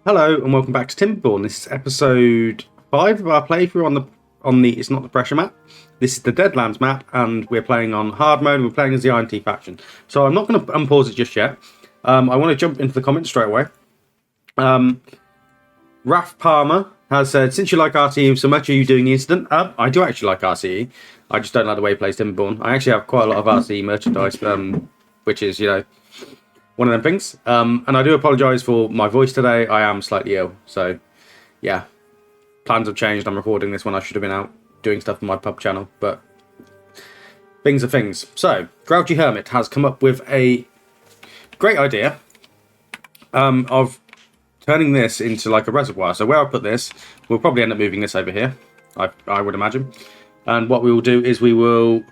Hello and welcome back to Timberborn. This is episode 5 of our playthrough on the it's not the pressure map. This is the Deadlands map, and we're playing on hard mode. We're playing as the Ironteeth faction. So I'm not going to unpause it just yet. I want to jump into the comments straight away. Raf Palmer has said, since you like RTE so much, are you doing the incident? I do actually like RTE. I just don't like the way he plays Timberborn. I actually have quite a lot of RTE merchandise, which is, one of them things. And I do apologise for my voice today. I am slightly ill. So, yeah. Plans have changed. I'm recording this when I should have been out doing stuff on my pub channel. But things are things. So, Grouchy Hermit has come up with a great idea of turning this into like a reservoir. So where I put this, we'll probably end up moving this over here, I would imagine. And what we will do is we will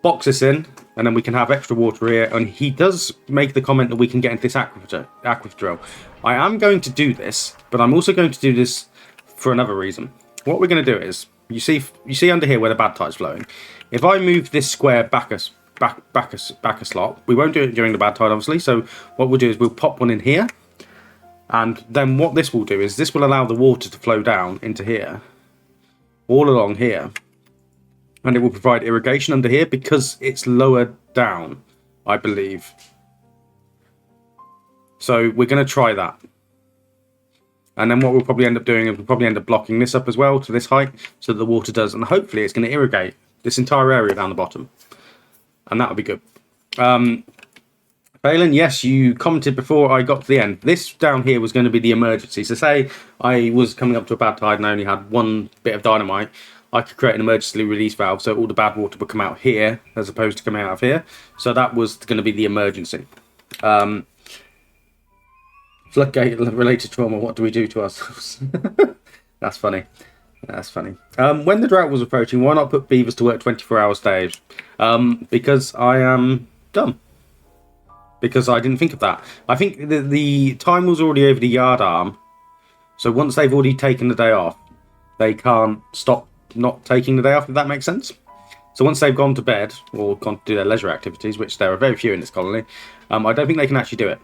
box this in, and then we can have extra water here. And he does make the comment that we can get into this aquifer drill. I am going to do this, but I'm also going to do this for another reason. What we're going to do is, you see under here where the bad tide's flowing. If I move this square back a slot, we won't do it during the bad tide, obviously. So what we'll do is we'll pop one in here. And then what this will do is this will allow the water to flow down into here, all along here. And it will provide irrigation under here because it's lower down, I believe. So we're going to try that. And then what we'll probably end up doing is we'll probably end up blocking this up as well to this height so that the water does. And hopefully it's going to irrigate this entire area down the bottom. And that'll be good. Phelan, yes, you commented before I got to the end. This down here was going to be the emergency. So say I was coming up to a bad tide and I only had one bit of dynamite, I could create an emergency release valve so all the bad water would come out here as opposed to coming out of here. So that was going to be the emergency. Floodgate-related trauma, what do we do to ourselves? That's funny. That's funny. When the drought was approaching, why not put beavers to work 24 hours days? Because I am dumb. Because I didn't think of that. I think the time was already over the yard arm. So once they've already taken the day off, they can't stop not taking the day off, if that makes sense. So once they've gone to bed, or gone to do their leisure activities, which there are very few in this colony, I don't think they can actually do it.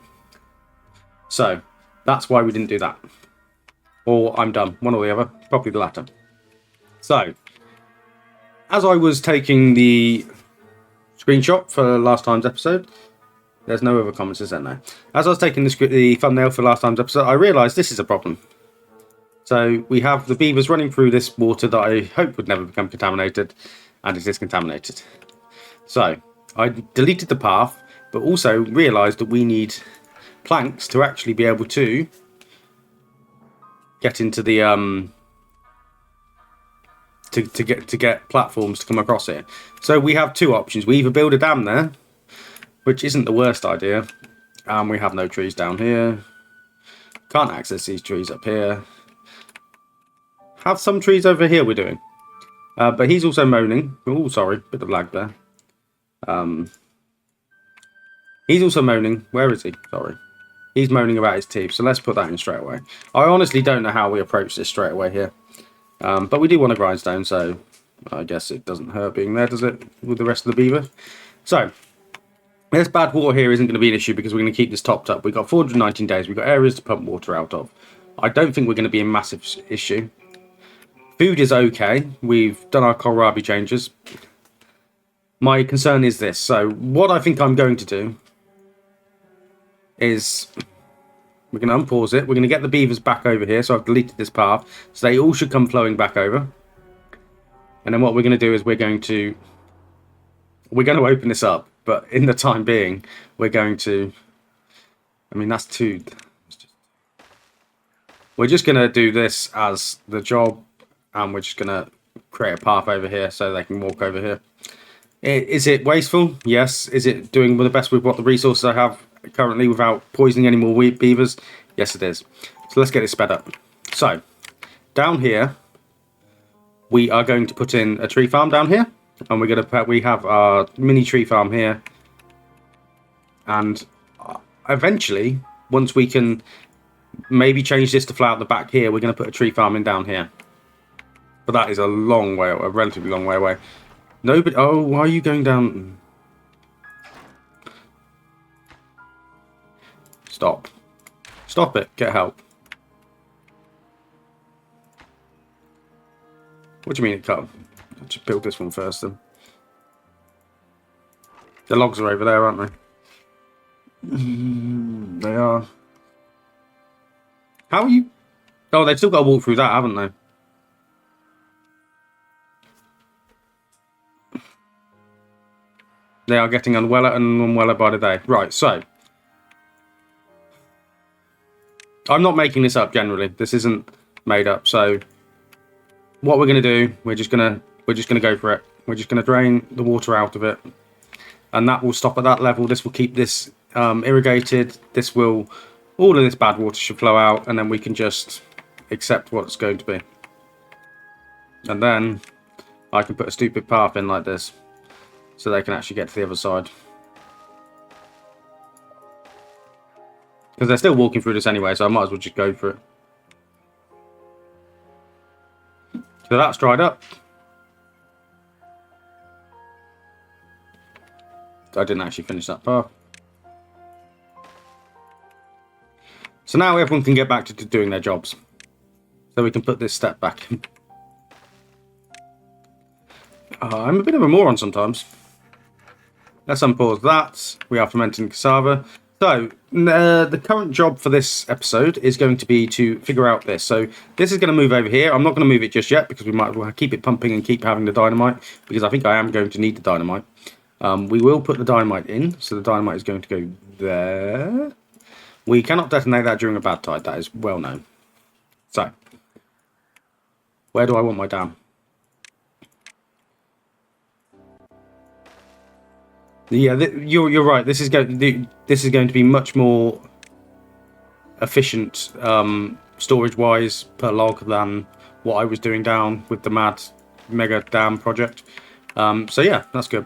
So that's why we didn't do that. Or I'm dumb, one or the other, probably the latter. So, as I was taking the screenshot for last time's episode, there's no other comments, is there now? As I was taking the thumbnail for last time's episode, I realised this is a problem. So we have the beavers running through this water that I hope would never become contaminated, and it is contaminated. So I deleted the path, but also realised that we need planks to actually be able to get into the to get platforms to come across here. So we have two options. We either build a dam there, which isn't the worst idea. We have no trees down here. Can't access these trees up here. Have some trees over here we're doing. But he's also moaning. Oh, sorry. Bit of lag there. He's also moaning. Where is he? Sorry. He's moaning about his teeth. So let's put that in straight away. I honestly don't know how we approach this straight away here. But we do want a grindstone. So I guess it doesn't hurt being there, does it? With the rest of the beaver. So this bad water here isn't going to be an issue because we're going to keep this topped up. We've got 419 days. We've got areas to pump water out of. I don't think we're going to be a massive issue. Food is okay. We've done our kohlrabi changes. My concern is this. So what I think I'm going to do is we're going to unpause it. We're going to get the beavers back over here. So I've deleted this path. So they all should come flowing back over. And then what we're going to do is we're going to open this up. But in the time being, we're going to... I mean, that's two... We're just going to do this as the job. And we're just going to create a path over here so they can walk over here. Is it wasteful? Yes. Is it doing the best with what the resources I have currently without poisoning any more beavers? Yes, it is. So let's get it sped up. So, down here, we are going to put in a tree farm down here. And we have our mini tree farm here. And eventually, once we can maybe change this to flow out the back here, we're going to put a tree farm in down here. But that is a long way, a relatively long way away. Nobody... Oh, why are you going down? Stop. Stop it. Get help. What do you mean it can't? I'll just build this one first then. The logs are over there, aren't they? They are. How are you? Oh, they've still got to walk through that, haven't they? They are getting unweller and unweller by the day. Right, so. I'm not making this up generally. This isn't made up. So what we're gonna do, we're just gonna go for it. We're just gonna drain the water out of it. And that will stop at that level. This will keep this irrigated. This will, all of this bad water should flow out, and then we can just accept what it's going to be. And then I can put a stupid path in like this, so they can actually get to the other side. Because they're still walking through this anyway, so I might as well just go for it. So that's dried up. I didn't actually finish that path. So now everyone can get back to doing their jobs. So we can put this step back in. I'm a bit of a moron sometimes. Let's unpause that. We are fermenting cassava. So the current job for this episode is going to be to figure out this. So this is going to move over here. I'm not going to move it just yet because we might well keep it pumping and keep having the dynamite, because I think I am going to need the dynamite. We will put the dynamite in, so the dynamite is going to go there. We cannot detonate that during a bad tide, that is well known. So, where do I want my dam? Yeah, you're right. This is going to be much more efficient storage-wise per log than what I was doing down with the mad mega dam project. So yeah, that's good.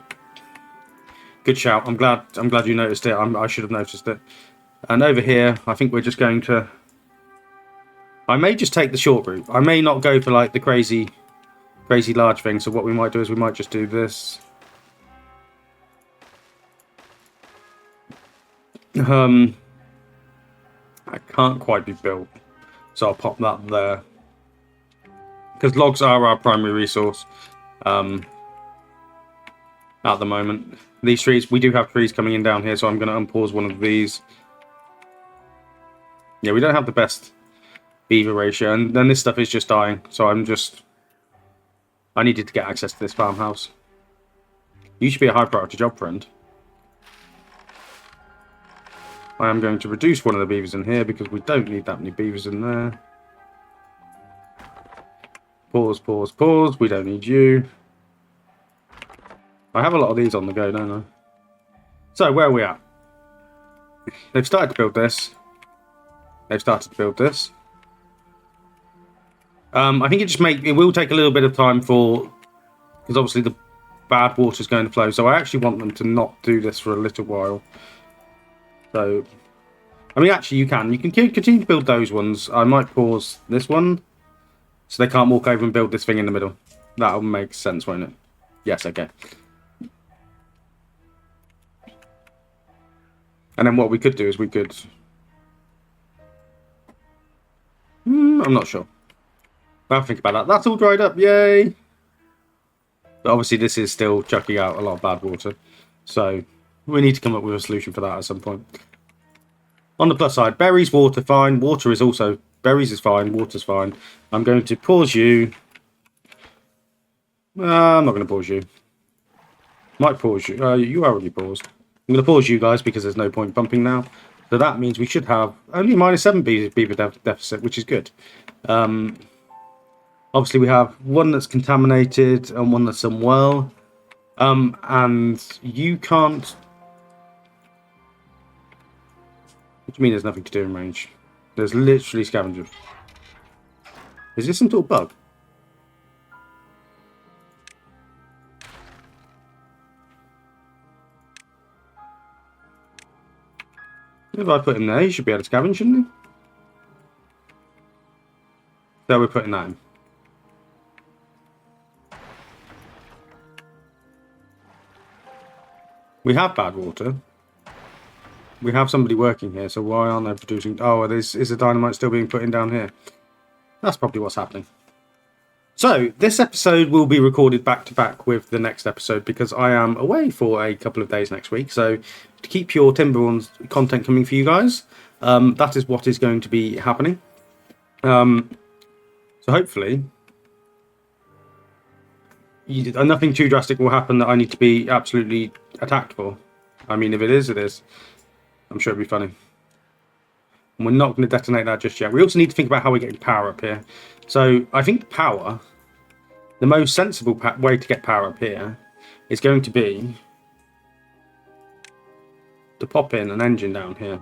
Good shout. I'm glad you noticed it. I should have noticed it. And over here, I think we're just going to. I may just take the short route. I may not go for like the crazy large thing. So what we might do is we might just do this. I can't quite be built, so I'll pop that there. Because logs are our primary resource at the moment. These trees, we do have trees coming in down here, so I'm going to unpause one of these. Yeah, we don't have the best beaver ratio, and then this stuff is just dying, so I needed to get access to this farmhouse. You should be a high priority job, friend. I am going to reduce one of the beavers in here because we don't need that many beavers in there. Pause, pause, pause. We don't need you. I have a lot of these on the go, don't I? So, where are we at? They've started to build this. They've started to build this. I think it will take a little bit of time because obviously the bad water is going to flow. So I actually want them to not do this for a little while. So, I mean, actually, you can continue to build those ones. I might pause this one, so they can't walk over and build this thing in the middle. That'll make sense, won't it? Yes, okay. And then what we could do is we could. I'm not sure. I'll think about that. That's all dried up, yay! But obviously, this is still chucking out a lot of bad water, so. We need to come up with a solution for that at some point. On the plus side, berries, water, fine. Water is also... Berries is fine. Water's fine. I'm going to pause you. I'm not going to pause you. Might pause you. You already paused. I'm going to pause you guys because there's no point pumping now. So that means we should have only -7 beaver deficit, which is good. Obviously, we have one that's contaminated and one that's unwell. And you can't... What do you mean there's nothing to do in range? There's literally scavengers. Is this some sort of bug? If I put him there, he should be able to scavenge, shouldn't he? So we're putting that in. We have bad water. We have somebody working here, so why aren't they producing... Oh, is the dynamite still being put in down here? That's probably what's happening. So this episode will be recorded back to back with the next episode because I am away for a couple of days next week. So to keep your Timberborn content coming for you guys, that is what is going to be happening. So hopefully nothing too drastic will happen that I need to be absolutely attacked for. I mean, if it is, it is. I'm sure it'll be funny. And we're not going to detonate that just yet. We also need to think about how we're getting power up here. So I think power, the most sensible way to get power up here is going to be to pop in an engine down here.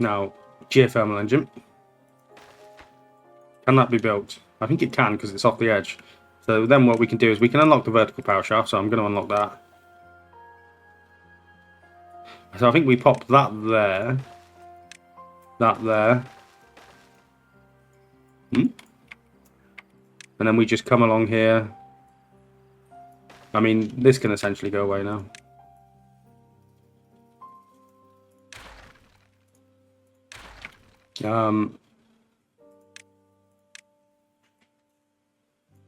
Now, geothermal engine. Can that be built? I think it can because it's off the edge. So then what we can do is we can unlock the vertical power shaft. So I'm going to unlock that. So I think we pop that there. That there. And then we just come along here. I mean, this can essentially go away now.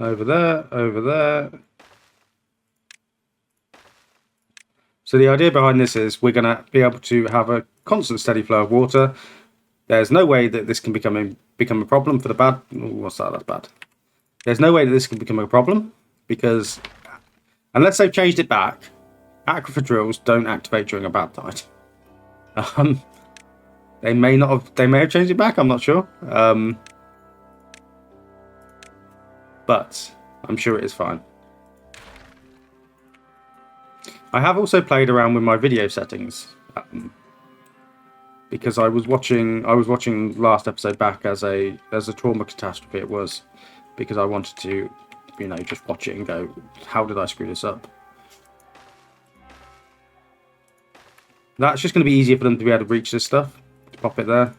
Over there, over there. So the idea behind this is we're going to be able to have a constant steady flow of water. There's no way that this can become a problem for the bad. Ooh, what's that? That's bad. There's no way that this can become a problem because unless they've changed it back, aquifer drills don't activate during a bad tide. They may not have. They may have changed it back. I'm not sure. But I'm sure it is fine. I have also played around with my video settings because I was watching last episode back as a trauma catastrophe. It was because I wanted to, just watch it and go, how did I screw this up? That's just going to be easier for them to be able to reach this stuff. Pop it there.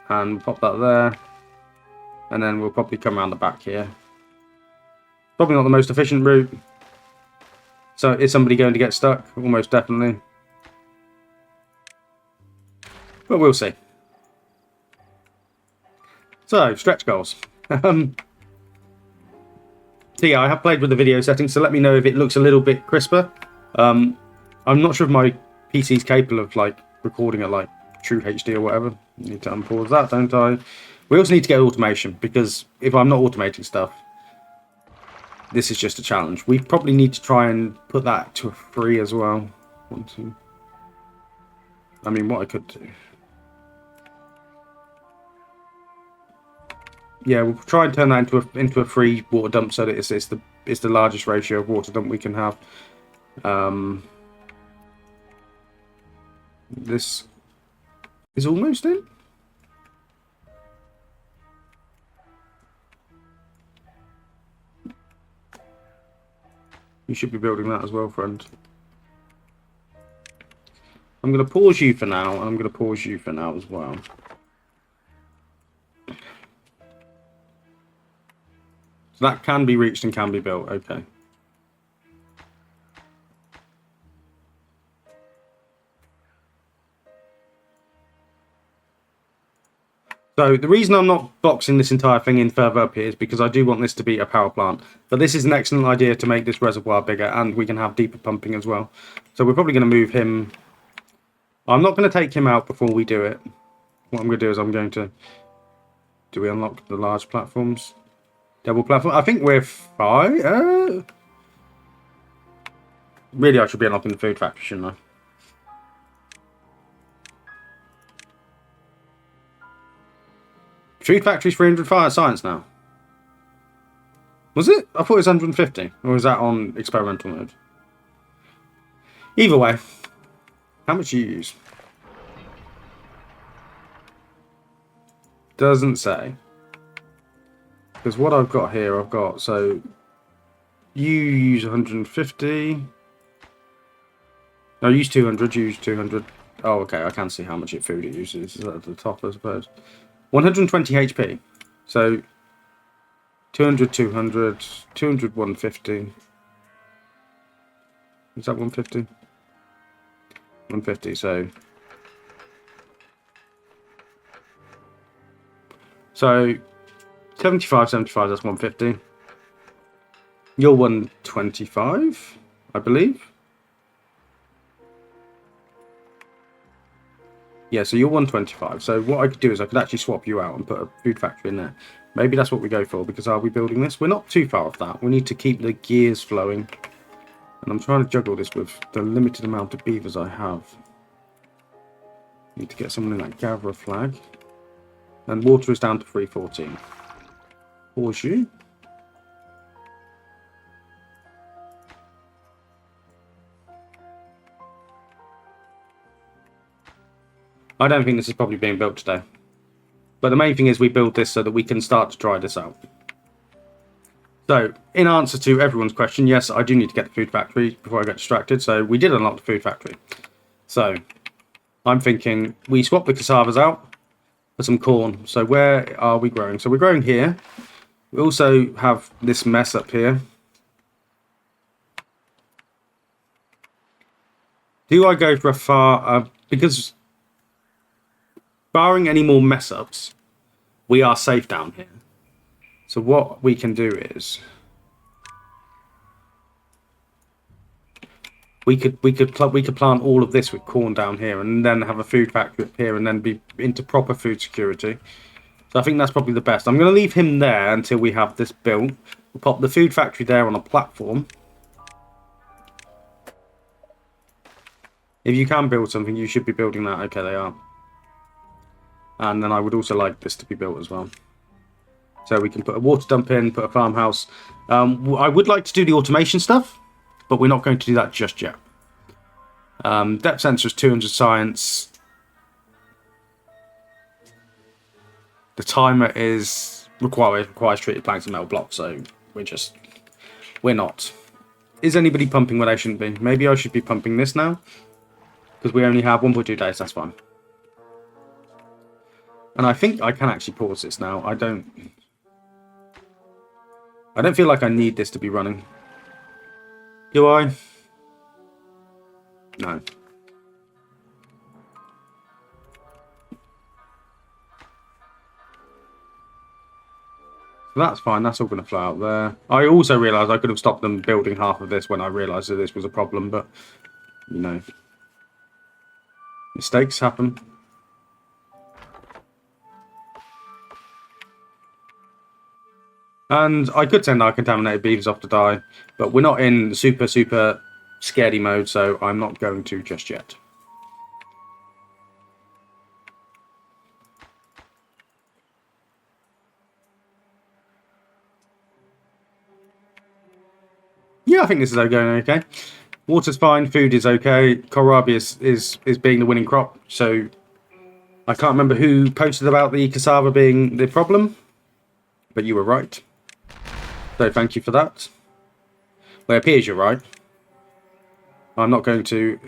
And pop that there. And then we'll probably come around the back here. Probably not the most efficient route. So is somebody going to get stuck? Almost definitely. But we'll see. So, stretch goals. So yeah, I have played with the video settings, so let me know if it looks a little bit crisper. I'm not sure if my PC is capable of recording at true HD or whatever. Need to unpause that, don't I? We also need to get automation because if I'm not automating stuff, this is just a challenge. We probably need to try and put that to a 3 as well. 1, 2. I mean, what I could do. Yeah, we'll try and turn that into a free water dump so that it's the largest ratio of water dump we can have. This is almost in. You should be building that as well, friend. I'm going to pause you for now, and I'm going to pause you for now as well. So that can be reached and can be built. Okay. So the reason I'm not boxing this entire thing in further up here is because I do want this to be a power plant. But this is an excellent idea to make this reservoir bigger, and we can have deeper pumping as well. So we're probably going to move him. I'm not going to take him out before we do it. What I'm going to do is I'm going to... Do we unlock the large platforms? Double platform? I think we're fine. Really, I should be unlocking the food factory, shouldn't I? Food factory's 300 fire science now. Was it? I thought it was 150. Or was that on experimental mode? Either way. How much do you use? Doesn't say. Because what I've got here, so you use 150. No, use 200, you use 200. Oh, okay, I can see how much food it uses. Is that at the top, I suppose? 120 HP. So 200, 200, 200, 150. Is that 150? 150, so So 75, 75, that's 150. You're 125, I believe. Yeah, so you're 125. So what I could do is I could actually swap you out and put a food factory in there. Maybe that's what we go for, because are we building this? We're not too far off that. We need to keep the gears flowing. And I'm trying to juggle this with the limited amount of beavers I have. Need to get someone in that gatherer flag. And water is down to 314. Pause you. I don't think this is probably being built today. But the main thing is we build this so that we can start to try this out. So, in answer to everyone's question, yes, I do need to get the food factory before I get distracted. So, we did unlock the food factory. So, I'm thinking we swap the cassavas out for some corn. So, where are we growing? So, we're growing here. We also have this mess up here. Do I go for a far... because... barring any more mess ups, we are safe down here. So what we can do is we could plant all of this with corn down here, and then have a food factory up here, and then be into proper food security. So I think that's probably the best. I'm going to leave him there until we have this built. We'll pop the food factory there on a platform. If you can build something, you should be building that. Okay, they are. And then I would also like this to be built as well. So we can put a water dump in, put a farmhouse. I would like to do the automation stuff, but we're not going to do that just yet. Depth sensor is 200 science. The timer is requires treated planks and metal blocks, so we're not. Is anybody pumping when I shouldn't be? Maybe I should be pumping this now, because we only have 1.2 days, that's fine. And I think I can actually pause this now. I don't feel like I need this to be running. Do I? No. So that's fine. That's all going to flow out there. I also realised I could have stopped them building half of this when I realised that this was a problem. But, you know, mistakes happen. And I could send our contaminated beavers off to die, but we're not in super scaredy mode, so I'm not going to just yet. Yeah, I think this is going okay. Water's fine, food is okay. Kohlrabi is being the winning crop, so I can't remember who posted about the cassava being the problem, but you were right. So thank you for that. Well, it appears you're right. I'm not going to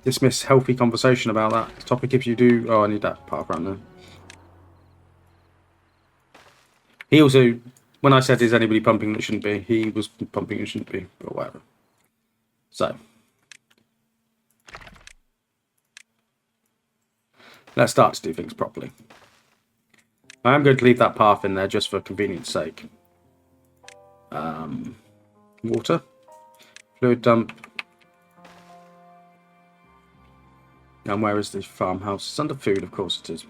dismiss healthy conversation about that topic if you do. Oh, I need that part around there. He also, when I said is anybody pumping that shouldn't be, he was pumping and shouldn't be, or whatever. So let's start to do things properly. I am going to leave that path in there just for convenience sake. Water, fluid dump, and where is the farmhouse? It's under food, of course it is.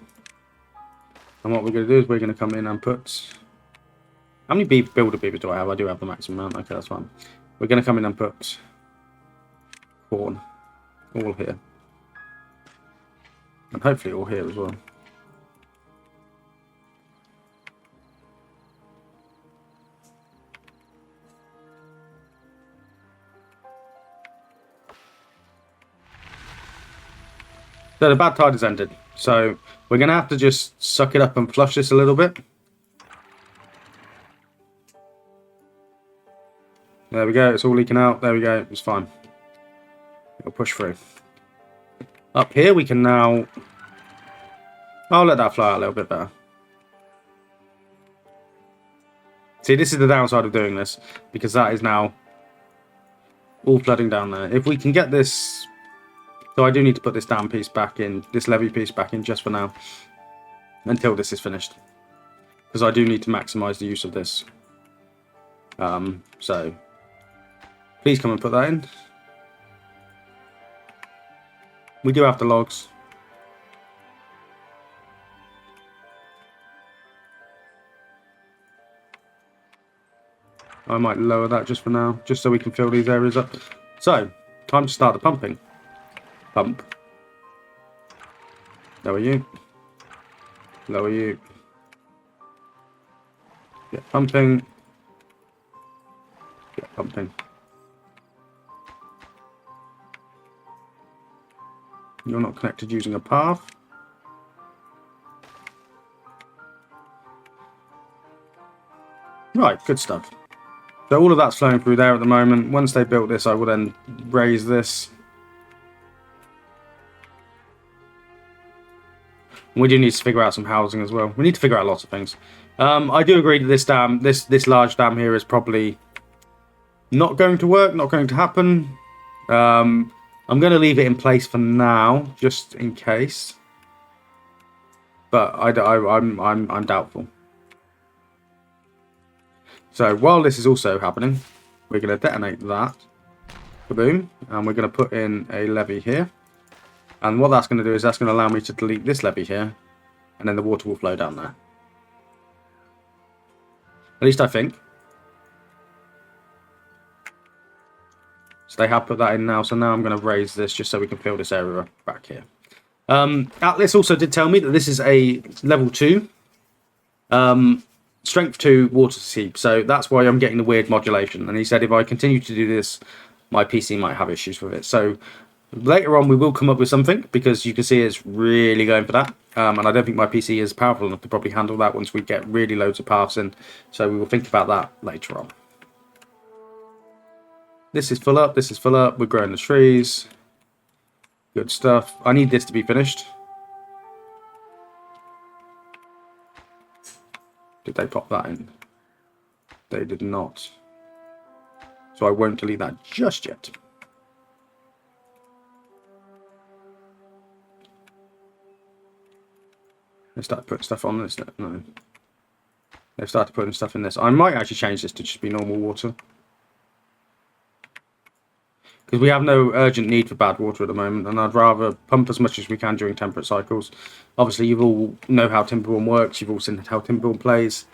And what we're going to do is we're going to come in and put... How many builder beavers do I have? I do have the maximum amount. Okay, that's fine. We're going to come in and put corn all here. And hopefully all here as well. So the bad tide has ended. So we're going to have to just suck it up and flush this a little bit. There we go. It's all leaking out. There we go. It's fine. It'll push through. Up here we can now... I'll let that flow out a little bit better. See, this is the downside of doing this, because that is now all flooding down there. If we can get this So I do need to put this dam piece back in, this levee piece back in just for now, until this is finished. Because I do need to maximise the use of this. So, please come and put that in. We do have the logs. I might lower that just for now, just so we can fill these areas up. So, time to start the pumping. Pump. Lower you. Lower you. Get pumping. Get pumping. You're not connected using a path. Right, good stuff. So all of that's flowing through there at the moment. Once they built this, I will then raise this. We do need to figure out some housing as well. We need to figure out lots of things. I do agree that this dam, this large dam here is probably not going to work, not going to happen. I'm going to leave it in place for now, just in case. But I'm doubtful. So while this is also happening, we're going to detonate that. Kaboom. And we're going to put in a levee here. And what that's going to do is that's going to allow me to delete this levee here. And then the water will flow down there. At least I think. So they have put that in now. So now I'm going to raise this just so we can fill this area back here. Atlas also did tell me that this is a level 2. Strength 2 water seep, so that's why I'm getting the weird modulation. And he said if I continue to do this, my PC might have issues with it. So later on we will come up with something, because you can see it's really going for that. And I don't think my PC is powerful enough to probably handle that once we get really loads of paths in. So we will think about that later on. This is full up, this is full up, we're growing the trees. Good stuff. I need this to be finished. Did they pop that in? They did not. So I won't delete that just yet. They started putting stuff on this. No. They've started putting stuff in this. I might actually change this to just be normal water. Because we have no urgent need for bad water at the moment, and I'd rather pump as much as we can during temperate cycles. Obviously, you all know how Timberborn works. You've all seen how Timberborn plays.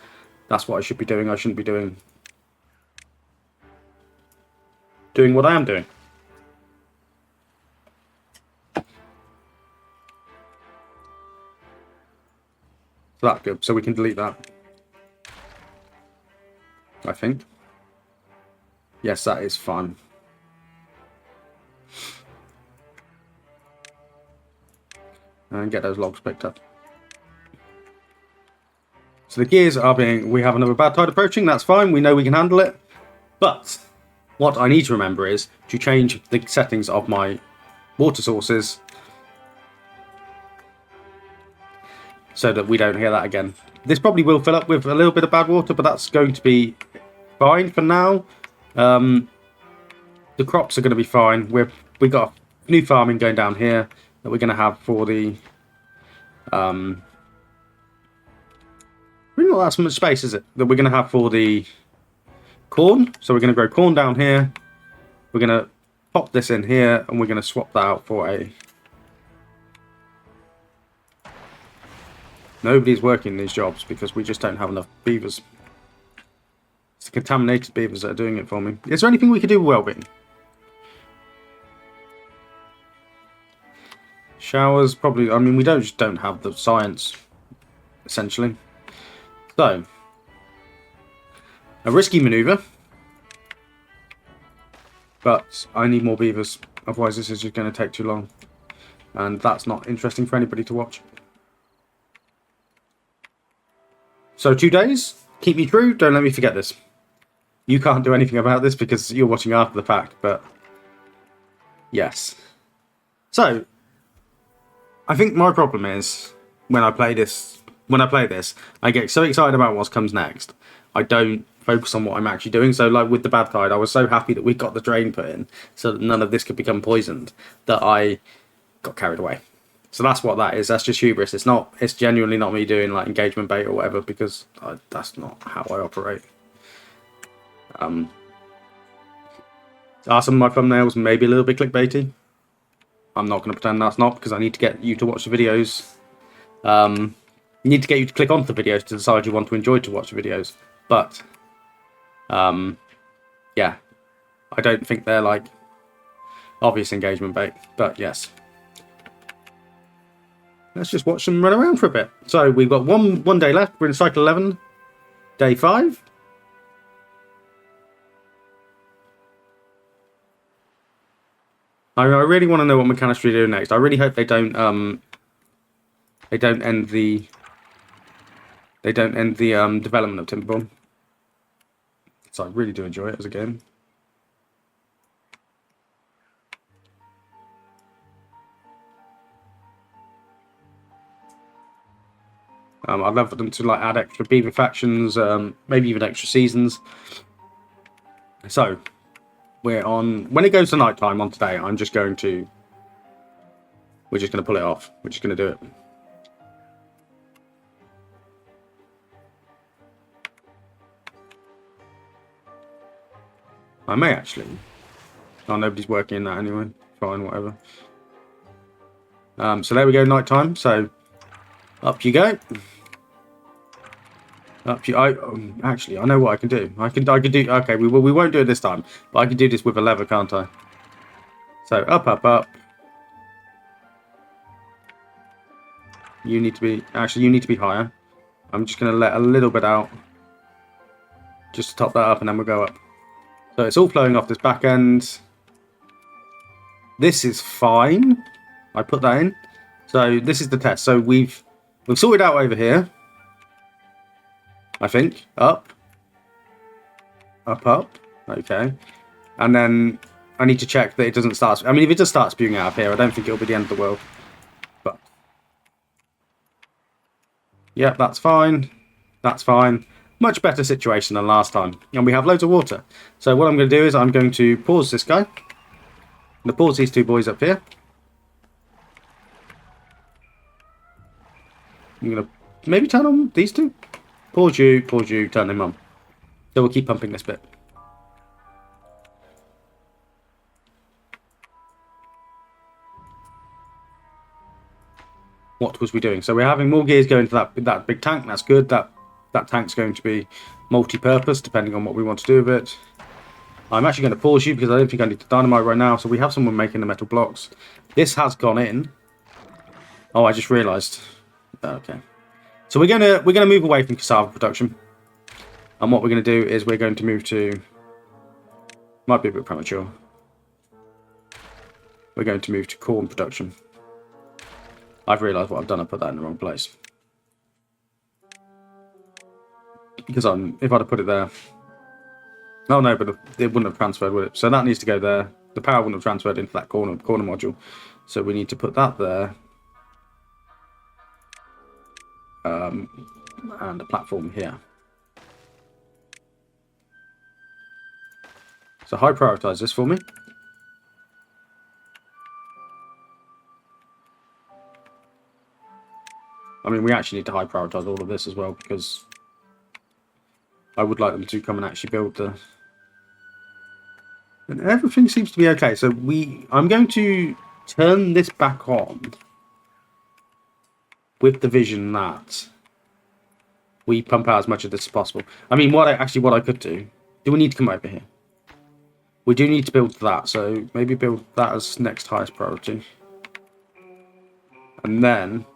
That's what I should be doing. I shouldn't be doing what I am doing. So that's good. So we can delete that. I think. Yes, that is fine. And get those logs picked up. So the gears are being, we have another bad tide approaching, that's fine, we know we can handle it. But what I need to remember is to change the settings of my water sources so that we don't hear that again. This probably will fill up with a little bit of bad water, but that's going to be fine for now. The crops are going to be fine. We've got new farming going down here that we're going to have for the really not that much space, is it? That we're going to have for the corn. So we're going to grow corn down here. We're going to pop this in here, and we're going to swap that out for a... Nobody's working these jobs because we just don't have enough beavers. It's the contaminated beavers that are doing it for me. Is there anything we could do with well-being? Showers, probably. I mean, we just don't have the science, essentially. So, a risky maneuver, but I need more beavers. Otherwise, this is just going to take too long, and that's not interesting for anybody to watch. So 2 days. Keep me true. Don't let me forget this. You can't do anything about this because you're watching after the fact, but yes. So, I think my problem is when I play this, I get so excited about what comes next. I don't focus on what I'm actually doing. So like with the bad tide, I was so happy that we got the drain put in so that none of this could become poisoned, that I got carried away. So that's what that is. That's just hubris. It's genuinely not me doing like engagement bait or whatever, because that's not how I operate. Are some of my thumbnails maybe a little bit clickbaity? I'm not going to pretend that's not, because I need to get you to watch the videos. Need to get you to click onto the videos to decide you want to enjoy to watch the videos. But yeah, I don't think they're like obvious engagement bait. But yes, let's just watch them run around for a bit. So we've got one day left. We're in cycle 11, day 5. I really want to know what Mechanistry do next. I really hope they don't end the development of Timberborn. So I really do enjoy it as a game. I'd love for them to like add extra beaver factions, maybe even extra seasons. So we're on, when it goes to night time on today, we're just going to pull it off. We're just going to do it. I may actually. Oh, nobody's working in that anyway. Fine, whatever. So there we go, night time. So up you go. Actually, I know what I can do. I can do. Okay, we won't do it this time, but I can do this with a lever, can't I? So up, up, up. You need to be higher. I'm just going to let a little bit out, just to top that up, and then we'll go up. So it's all flowing off this back end. This is fine. I put that in. So this is the test. So we've sorted out over here. I think up, up, up. Okay, and then I need to check that it doesn't start. I mean, if it does start spewing out of here, I don't think it'll be the end of the world. But yeah, that's fine. That's fine. Much better situation than last time, and we have loads of water. So what I'm going to do is I'm going to pause this guy. I'm going to pause these two boys up here. I'm going to maybe turn on these two. Pause you, turn them on. So we'll keep pumping this bit. What was we doing? So we're having more gears going to that big tank. That's good. That tank's going to be multi-purpose depending on what we want to do with it. I'm actually going to pause you because I don't think I need to dynamite right now. So we have someone making the metal blocks. This has gone in. Oh, I just realised. Okay. So we're gonna move away from cassava production, and what we're gonna do is we're going to move to. Might be a bit premature. We're going to move to corn production. I've realised what I've done. I put that in the wrong place. Because if I'd have put it there. Oh no, but it wouldn't have transferred, would it? So that needs to go there. The power wouldn't have transferred into that corner module. So we need to put that there. And a platform here. So high prioritize this for me. I mean, we actually need to high prioritize all of this as well, because I would like them to come and actually build the. And everything seems to be okay. So I'm going to turn this back on with the vision that we pump out as much of this as possible. I mean, what I could do we need to come over here? We do need to build that, so maybe build that as next highest priority. And then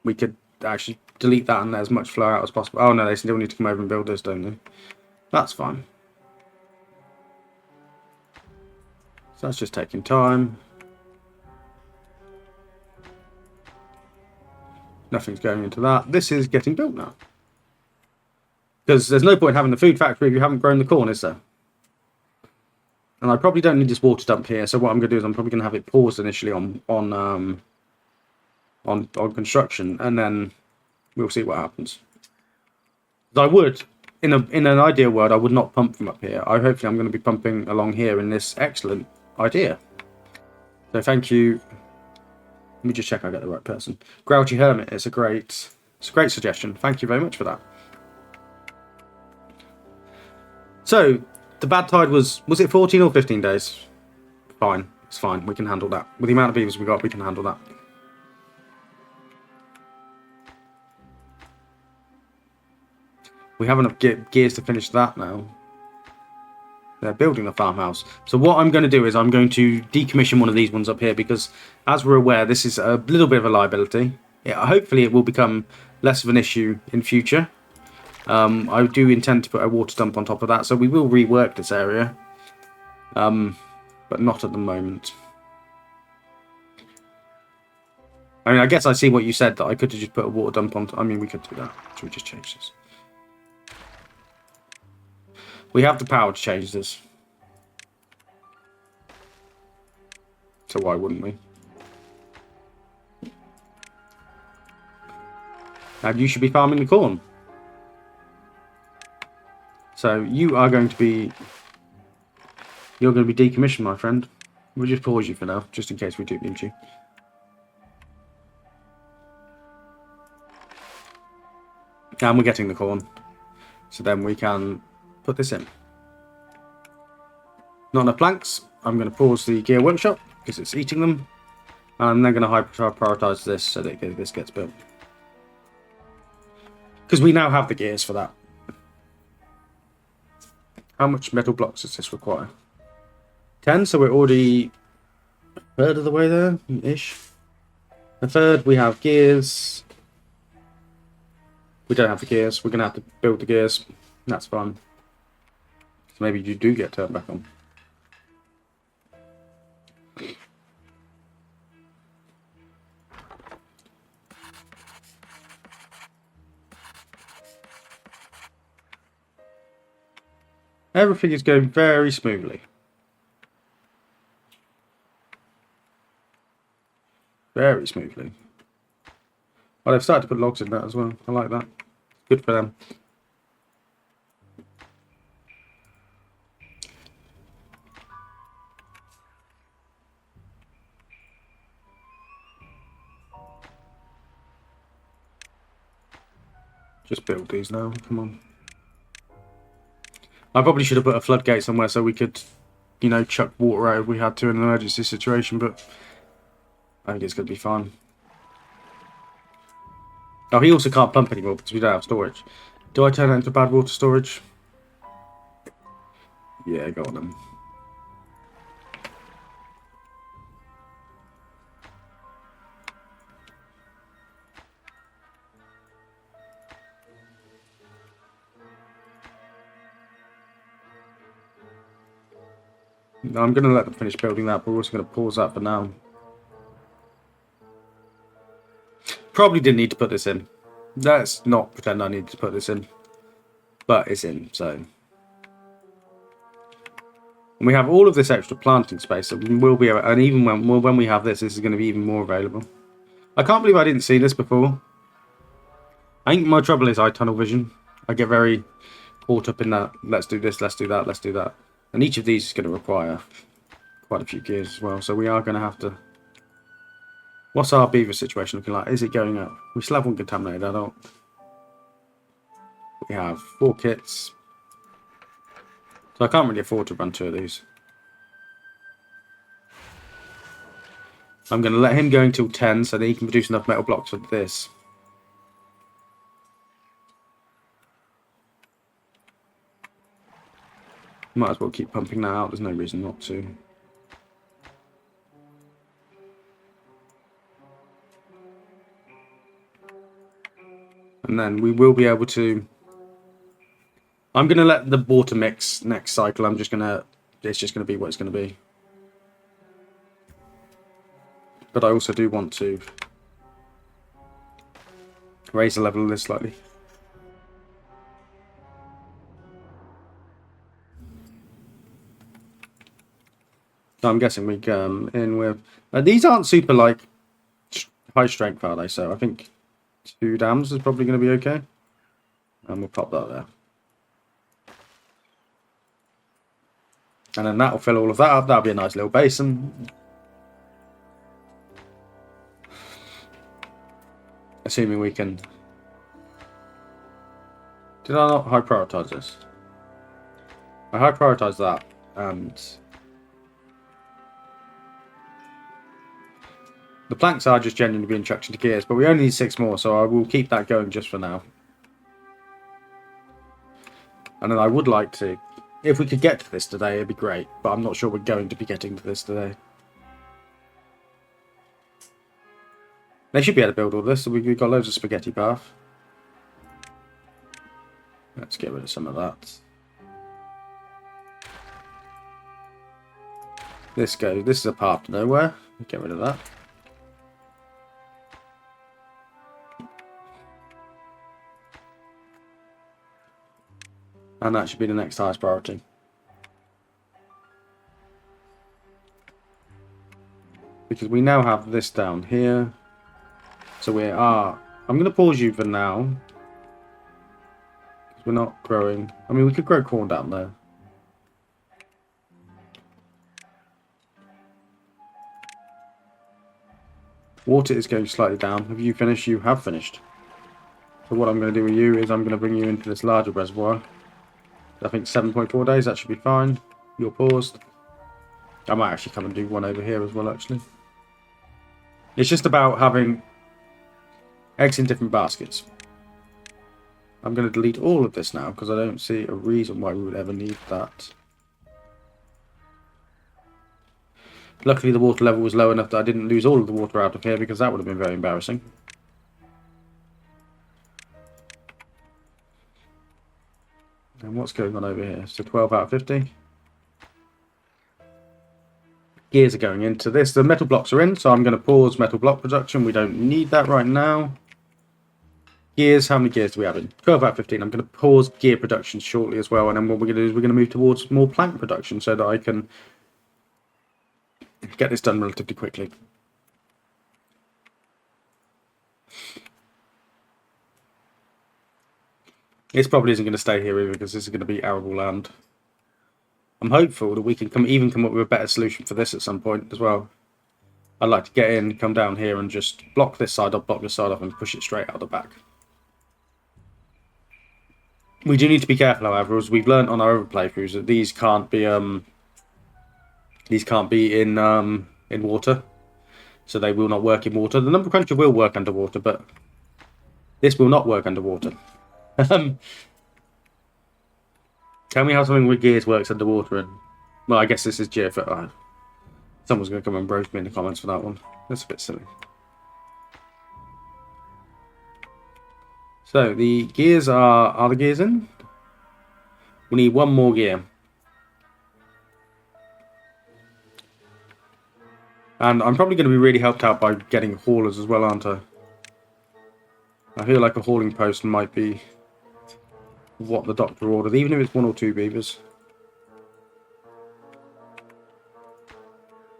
we could actually delete that and let as much flow out as possible. Oh no, they still need to come over and build this, don't they? That's fine. So that's just taking time. Nothing's going into that. This is getting built now. Because there's no point having the food factory if you haven't grown the corn, is there? And I probably don't need this water dump here. So what I'm going to do is I'm probably going to have it paused initially on construction, and then we'll see what happens. I would, in an ideal world, I would not pump from up here. Hopefully I'm going to be pumping along here in this excellent idea. So thank you. Let me just check I get the right person. Grouchy Hermit is a great suggestion. Thank you very much for that. So the bad tide was it 14 or 15 days? Fine, it's fine. We can handle that. With the amount of beavers we got, we can handle that. We have enough gears to finish that now. They're building a farmhouse. So what I'm going to do is I'm going to decommission one of these ones up here because, as we're aware, this is a little bit of a liability. Hopefully it will become less of an issue in future. I do intend to put a water dump on top of that, so we will rework this area. But not at the moment. I mean, I guess I see what you said, that I could have just put a water dump on. I mean, we could do that. Should we just change this? We have the power to change this. So why wouldn't we? And you should be farming the corn. So you are going to be... You're going to be decommissioned, my friend. We'll just pause you for now, just in case we do need you. And we're getting the corn. So then we can put this in. Not enough planks. I'm going to pause the gear workshop because it's eating them. And I'm then going to prioritize this so that this gets built. Because we now have the gears for that. How much metal blocks does this require? 10, so we're already a third of the way there, ish. A third, we have gears. We don't have the gears. We're going to have to build the gears. That's fun. So maybe you do get turned back on. Everything is going very smoothly. Very smoothly. Well, they've started to put logs in that as well. I like that. Good for them. Just build these now. Come on. I probably should have put a floodgate somewhere so we could, you know, chuck water out if we had to in an emergency situation, but I think it's going to be fine. Oh, he also can't pump anymore because we don't have storage. Do I turn that into bad water storage? Yeah, go on then. I'm going to let them finish building that, but we're also going to pause that for now. Probably didn't need to put this in. Let's not pretend I need to put this in. But it's in, so. And we have all of this extra planting space, so we will be able, and even when we have this is going to be even more available. I can't believe I didn't see this before. I think my trouble is I tunnel vision. I get very caught up in that. Let's do this, let's do that, let's do that. And each of these is going to require quite a few gears as well. So we are going to have to... What's our beaver situation looking like? Is it going up? We still have one contaminated adult. We have 4 kits. So I can't really afford to run 2 of these. I'm going to let him go until 10 so that he can produce enough metal blocks for this. Might as well keep pumping that out. There's no reason not to. And then we will be able to... I'm going to let the water mix next cycle. It's just going to be what it's going to be. But I also do want to raise the level of this slightly. So I'm guessing we come in with... these aren't super, like, high strength, are they? So I think 2 dams is probably going to be okay. And we'll pop that there. And then that'll fill all of that up. That'll be a nice little basin. Assuming we can... Did I not high prioritize this? I high prioritize that, and... The planks are just genuinely being chucked into gears, but we only need 6 more, so I will keep that going just for now. And then I would like to... If we could get to this today, it'd be great, but I'm not sure we're going to be getting to this today. They should be able to build all this, so we've got loads of spaghetti path. Let's get rid of some of that. This is a path to nowhere. Get rid of that. And that should be the next highest priority. Because we now have this down here. So we are... I'm going to pause you for now. We're not growing... I mean, we could grow corn down there. Water is going slightly down. Have you finished? You have finished. So what I'm going to do with you is I'm going to bring you into this larger reservoir. I think 7.4 days, that should be fine. You're paused. I might actually come and do one over here as well, actually. It's just about having eggs in different baskets. I'm going to delete all of this now because I don't see a reason why we would ever need that. Luckily the water level was low enough that I didn't lose all of the water out of here because that would have been very embarrassing. And what's going on over here? So 12 out of 50. Gears are going into this. The metal blocks are in, so I'm going to pause metal block production. We don't need that right now. Gears, how many gears do we have in? 12 out of 15. I'm going to pause gear production shortly as well. And then what we're going to do is we're going to move towards more plank production so that I can get this done relatively quickly. This probably isn't going to stay here either because this is going to be arable land. I'm hopeful that we can even come up with a better solution for this at some point as well. I'd like to get in, come down here and just block this side up, block this side up and push it straight out the back. We do need to be careful, however, as we've learned on our other playthroughs that these can't be in water, so they will not work in water. The number cruncher will work underwater, but this will not work underwater. Tell me how something with gears works underwater, and well, I guess this is geophysics. Someone's going to come and roast me in the comments for that one. That's a bit silly. So the gears are the gears in? We need one more gear. And I'm probably going to be really helped out by getting haulers as well, aren't I? I feel like a hauling post might be what the doctor ordered, even if it's 1 or 2 beavers.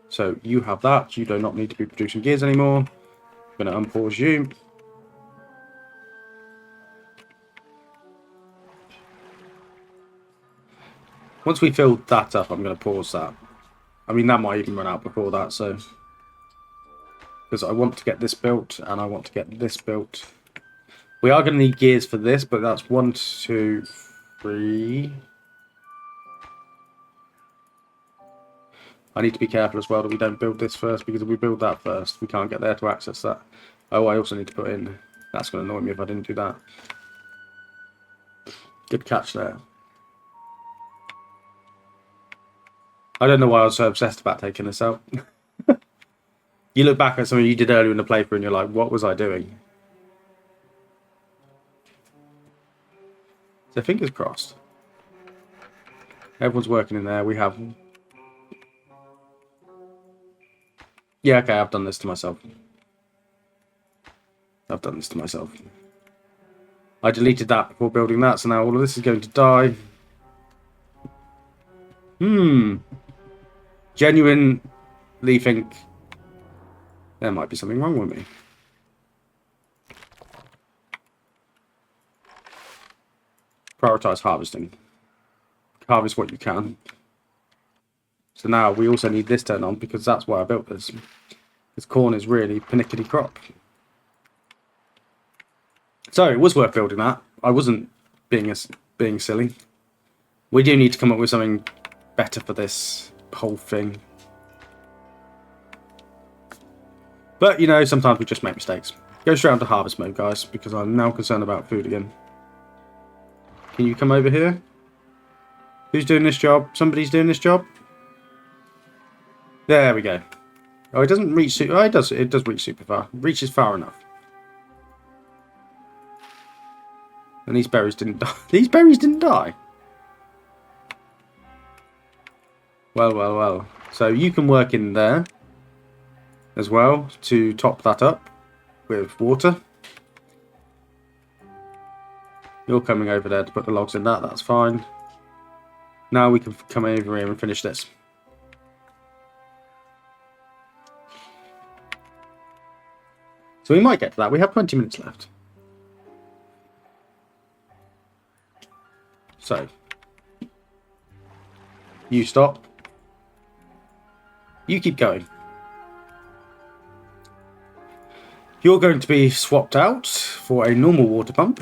So you have that. You do not need to be producing gears anymore. I'm going to unpause you. Once we filled that up, I'm going to pause that. I mean, that might even run out before that, so... Because I want to get this built, and I want to get this built. We are going to need gears for this, but that's 1, 2, 3... I need to be careful as well that we don't build this first, because if we build that first, we can't get there to access that. Oh, I also need to put in... That's going to annoy me if I didn't do that. Good catch there. I don't know why I was so obsessed about taking this out. You look back at something you did earlier in the playthrough and you're like, what was I doing? So fingers crossed. Everyone's working in there. We have... Yeah, okay, I've done this to myself. I've done this to myself. I deleted that before building that, so now all of this is going to die. Genuinely think there might be something wrong with me. Prioritize harvesting. Harvest what you can. So now we also need this turned on because that's why I built this. Because corn is really pernickety crop. So it was worth building that. I wasn't being silly. We do need to come up with something better for this whole thing. But, you know, sometimes we just make mistakes. Go straight onto harvest mode, guys, because I'm now concerned about food again. Can you come over here? Who's doing this job? Somebody's doing this job? There we go. Oh, it doesn't reach super... Oh, it does. It does reach super far. It reaches far enough. And these berries didn't die. These berries didn't die? Well, well, well. So you can work in there as well to top that up with water. You're coming over there to put the logs in that. That's fine. Now we can come over here and finish this. So we might get to that. We have 20 minutes left. So, you stop. You keep going. You're going to be swapped out for a normal water pump.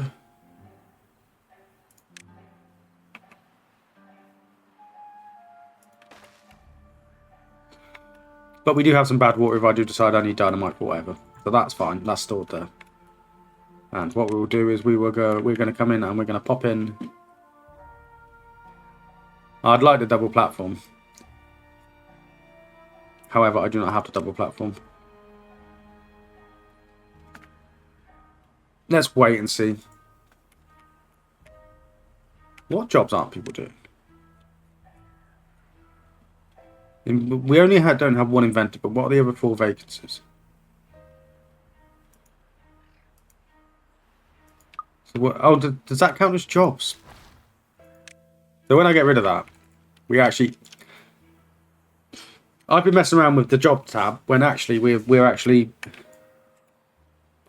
But we do have some bad water if I do decide I need dynamite or whatever. So that's fine. That's stored there. And what we will do is we're going to come in and we're going to pop in. I'd like the double platform. However, I do not have the double platform. Let's wait and see. What jobs aren't people doing? We only don't have one inventor, but what are the other 4 vacancies? So what, oh, does that count as jobs? So when I get rid of that, we actually... I've been messing around with the job tab when actually we're actually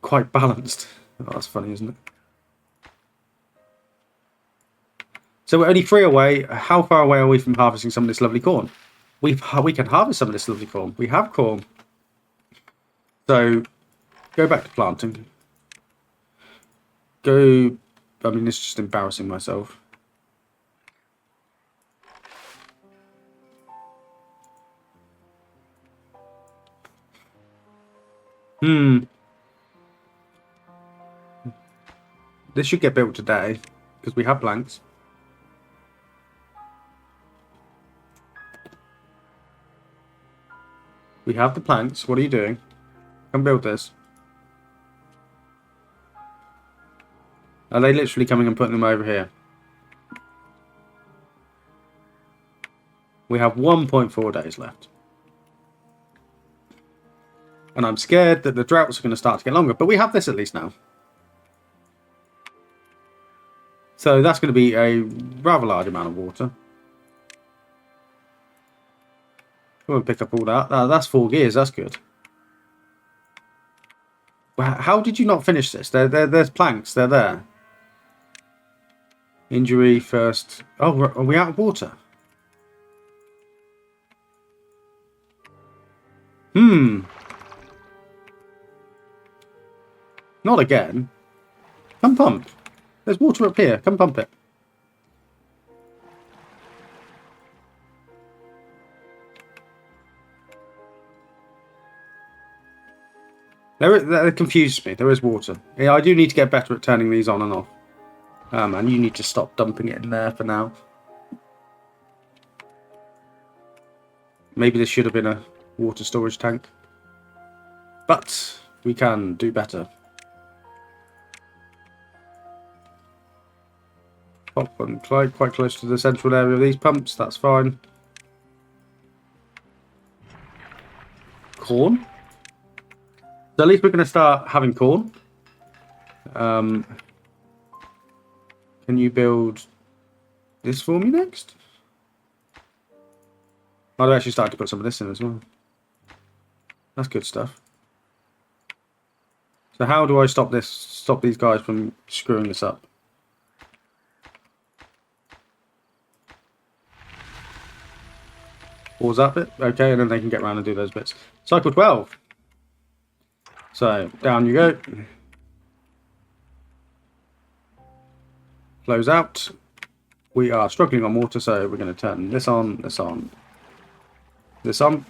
quite balanced. Oh, that's funny, isn't it? So we're only 3 away. How far away are we from harvesting some of this lovely corn? We can harvest some of this lovely corn. We have corn. So go back to planting. Go... I mean, it's just embarrassing myself. This should get built today, because we have blanks. We have the planks. What are you doing? Come build this. Are they literally coming and putting them over here? We have 1.4 days left. And I'm scared that the droughts are going to start to get longer. But we have this at least now. So that's going to be a rather large amount of water. We'll pick up all that. That's 4 gears. That's good. How did you not finish this? There's planks. They're there. Injury first. Oh, are we out of water? Not again. Come pump. There's water up here. Come pump it. That confused me. There is water. Yeah, I do need to get better at turning these on and off. And you need to stop dumping it in there for now. Maybe this should have been a water storage tank. But we can do better. Pop one quite close to the central area of these pumps. That's fine. Corn. So at least we're going to start having corn. Can you build this for me next? I've actually started to put some of this in as well. That's good stuff. So how do I stop these guys from screwing this up? Pause that bit. Okay, and then they can get around and do those bits. Cycle 12. So, down you go. Flows out. We are struggling on water, so we're going to turn this on, this on, this on.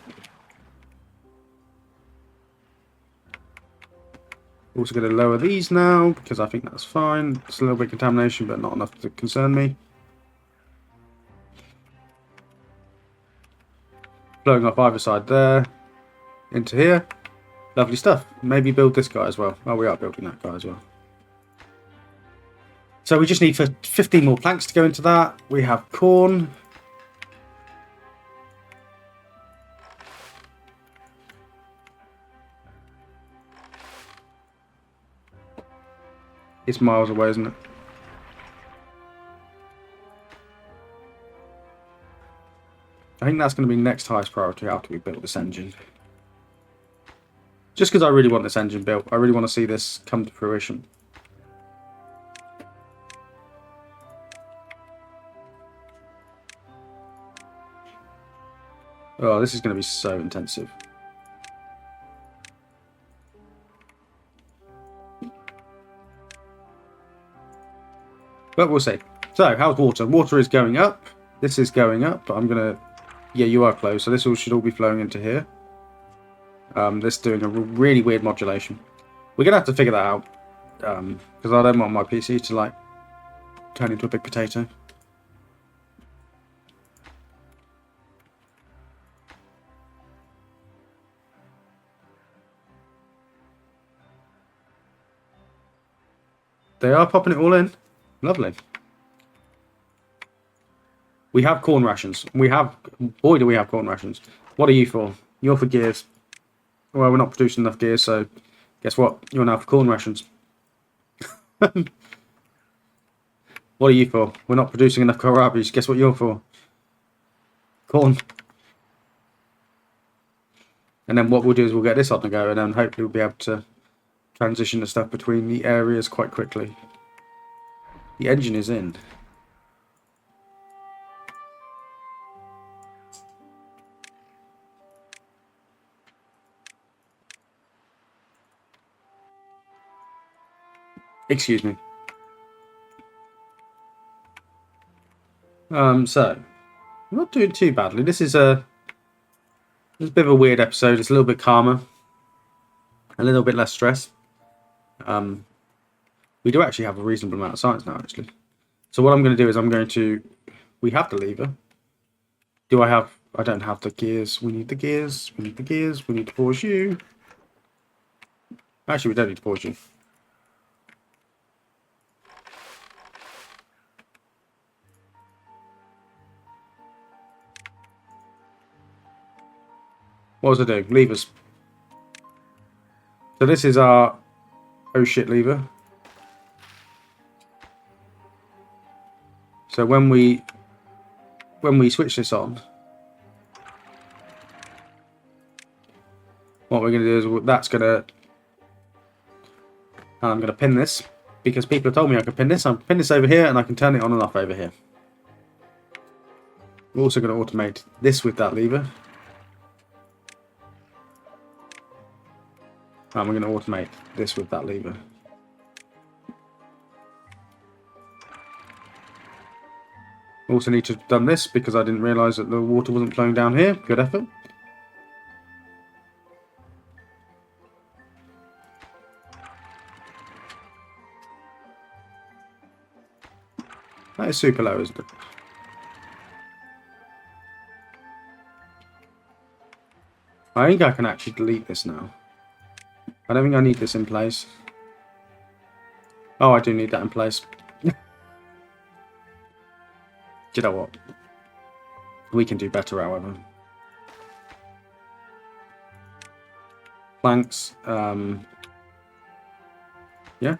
Also going to lower these now, because I think that's fine. It's a little bit of contamination, but not enough to concern me. Flowing off either side there, into here. Lovely stuff. Maybe build this guy as well. Oh, we are building that guy as well. So we just need 15 more planks to go into that. We have corn. It's miles away, isn't it? I think that's going to be next highest priority after we build this engine. Just because I really want this engine built. I really want to see this come to fruition. Oh, this is going to be so intensive. But we'll see. So, how's water? Water is going up. This is going up. I'm going to... Yeah, you are close. So this should all be flowing into here. This doing a really weird modulation. We're going to have to figure that out. Because I don't want my PC to, like, turn into a big potato. They are popping it all in. Lovely. We have corn rations. Boy, do we have corn rations. What are you for? You're for gears. Well, we're not producing enough gears, so guess what? You're now for corn rations. What are you for? We're not producing enough kohlrabies. Guess what you're for? Corn. And then what we'll do is we'll get this on the go, and then hopefully we'll be able to transition the stuff between the areas quite quickly. The engine is in. Excuse me. So I'm not doing too badly. This is a bit of a weird episode. It's a little bit calmer, a little bit less stress. We do actually have a reasonable amount of science now, actually. So what I'm going to do is we have the lever. I don't have the gears. We need the gears. We need the gears. We need to pause you. Actually, we don't need to pause you. What was I doing? Levers. So this is our oh shit lever. So when we switch this on, what we're going to do is I'm going to pin this because people have told me I can pin this. I can pin this over here and I can turn it on and off over here. We're also going to automate this with that lever. And we're going to automate this with that lever. Also need to have done this because I didn't realise that the water wasn't flowing down here. Good effort. That is super low, isn't it? I think I can actually delete this now. I don't think I need this in place. Oh, I do need that in place. Do you know what? We can do better, however. Planks. Yeah.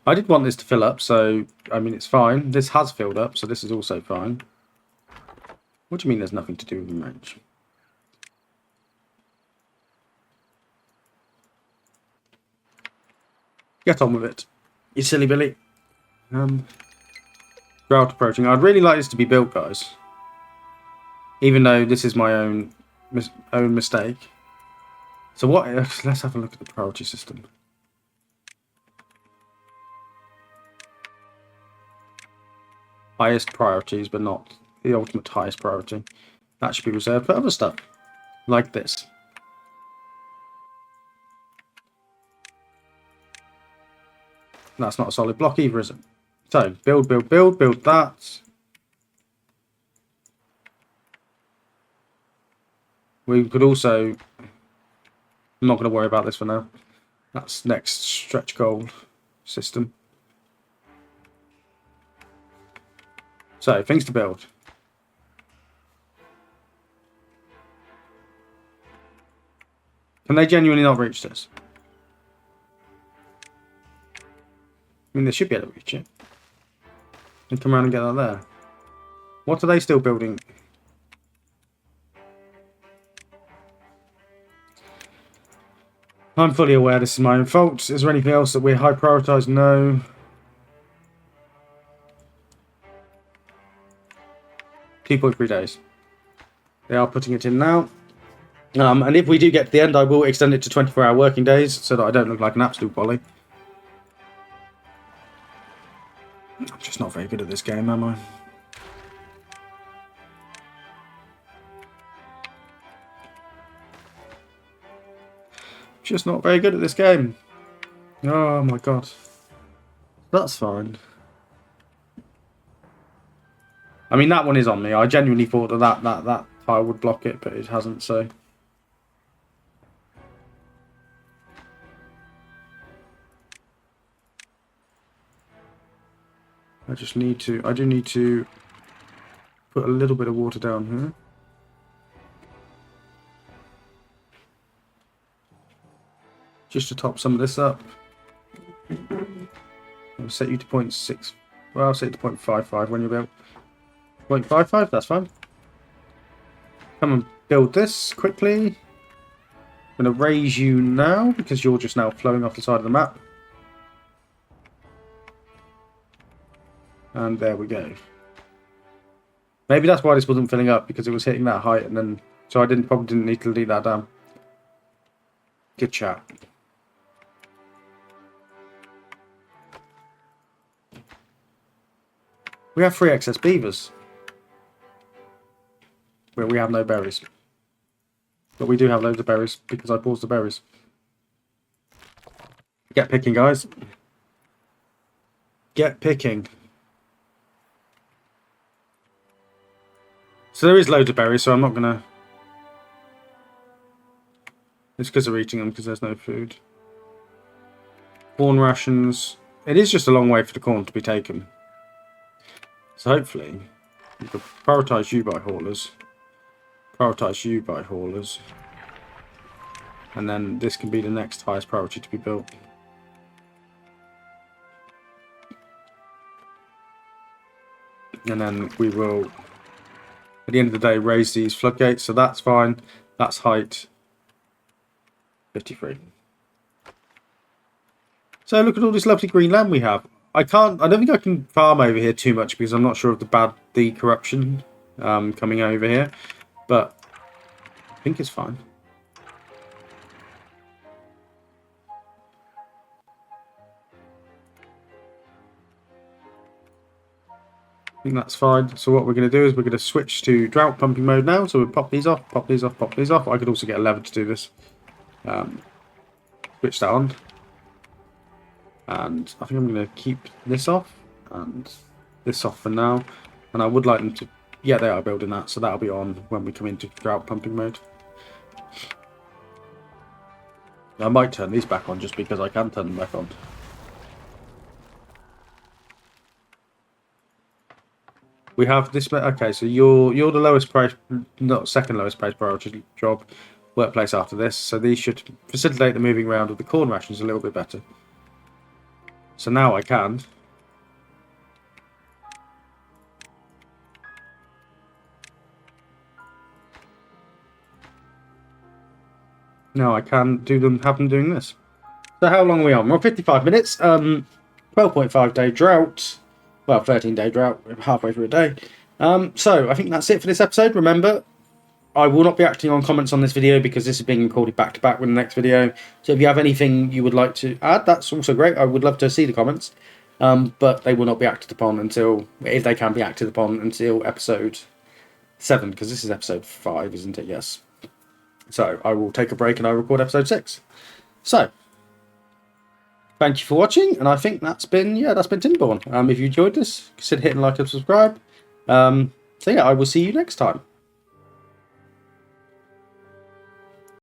I did want this to fill up, so, I mean, it's fine. This has filled up, so this is also fine. What do you mean there's nothing to do with the range? Get on with it, you silly Billy. Drought approaching. I'd really like this to be built, guys. Even though this is my own mistake. So what? Let's have a look at the priority system. Highest priorities, but not the ultimate highest priority. That should be reserved for other stuff, like this. That's not a solid block either, is it? So, build that. We could also... I'm not going to worry about this for now. That's next stretch goal system. So, things to build. Can they genuinely not reach this? I mean, they should be able to reach it. And come around and get that there. What are they still building? I'm fully aware this is my own fault. Is there anything else that we're high prioritised? No. .3 days. They are putting it in now. And if we do get to the end, I will extend it to 24-hour working days so that I don't look like an absolute bolly. I'm just not very good at this game, am I? Just not very good at this game. Oh my god. That's fine. I mean, that one is on me. I genuinely thought that tile would block it, but it hasn't, so... I do need to put a little bit of water down here. Just to top some of this up. I'll set you to 0.6. Well, I'll set it to 0.55 when you're built. 0.55, that's fine. Come and build this quickly. I'm going to raise you now because you're just now flowing off the side of the map. And there we go. Maybe that's why this wasn't filling up, because it was hitting that height, and then so I probably didn't need to lead that down. Good chat. We have 3 excess beavers, but we have no berries. But we do have loads of berries because I paused the berries. Get picking, guys. Get picking. So there is loads of berries, so I'm not gonna... It's because they're eating them, because there's no food. Corn rations. It is just a long way for the corn to be taken. So hopefully, we can prioritise you by haulers. Prioritise you by haulers. And then this can be the next highest priority to be built. And then we will, at the end of the day, raise these floodgates. So that's fine. That's height 53. So look at all this lovely green land we have. I don't think I can farm over here too much because I'm not sure of the corruption coming over here. But I think it's fine. I think that's fine. So what we're going to do is we're going to switch to drought pumping mode now. So we'll pop these off, pop these off, pop these off. I could also get a lever to do this. Switch that on. And I think I'm going to keep this off and this off for now. And I would like them to... Yeah, they are building that. So that'll be on when we come into drought pumping mode. I might turn these back on just because I can turn them back on. We have this. Okay, so you're the lowest price, not second lowest price priority job, workplace after this. So these should facilitate the moving around of the corn rations a little bit better. So now I can. Now I can do them. Have them doing this. So how long are we on? We're on 55 minutes. 12.5 day drought. Well, 13-day drought, halfway through a day. So I think that's it for this episode. Remember, I will not be acting on comments on this video because this is being recorded back to back with the next video. So if you have anything you would like to add, that's also great. I would love to see the comments. But they will not be acted upon until, if they can be acted upon, until episode 7, because this is episode 5, isn't it? Yes. So I will take a break and I'll record episode 6. So thank you for watching, and I think that's been Timberborn. If you enjoyed this, consider hitting like and subscribe. So yeah, I will see you next time.